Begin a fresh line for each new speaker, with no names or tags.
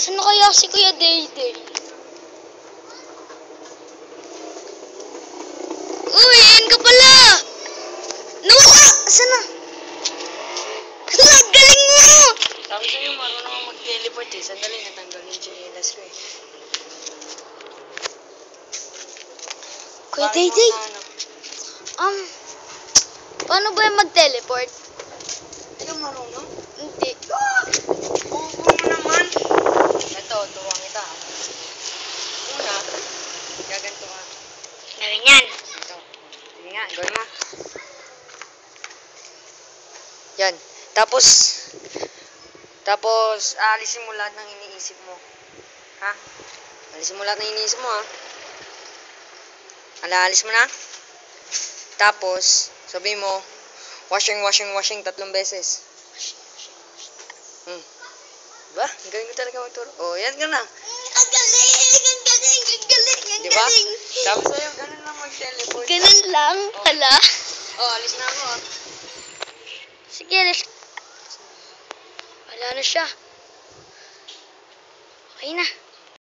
Saan na kaya si Kuya Dayday? Uy, yan ka pala! Nawala! Saan na? Hala, galing mo!
Sabi sa'yo, marunong mag-teleport eh. Sandali, natanggal yung chinelas ko eh.
Kuya Dayday, paano ba yung mag-teleport?
Hindi ka marunong?
Hindi.
Oo mo naman. Ito, turuan kita. Una, gaganto ka.
Gawin yan.
Ito. Sige nga, gawin mo. Yan. Tapos, aalisin mo lahat ng iniisip mo. Ha? Alisin mo lahat ng iniisip mo, ha? Alaalis mo na. Tapos, sabihin mo, washing 3 beses. Diba? Ang galing ko talaga magturo. Oh, yan ka na.
Ang galing! Ang galing! Ang galing! Ang
Diba?
galing!
Sabi sa'yo, ganun lang mag-teleport.
Ganun lang? Hala?
Oh, alis na ako, ha?
Sige, alis. Wala na siya. Okay na.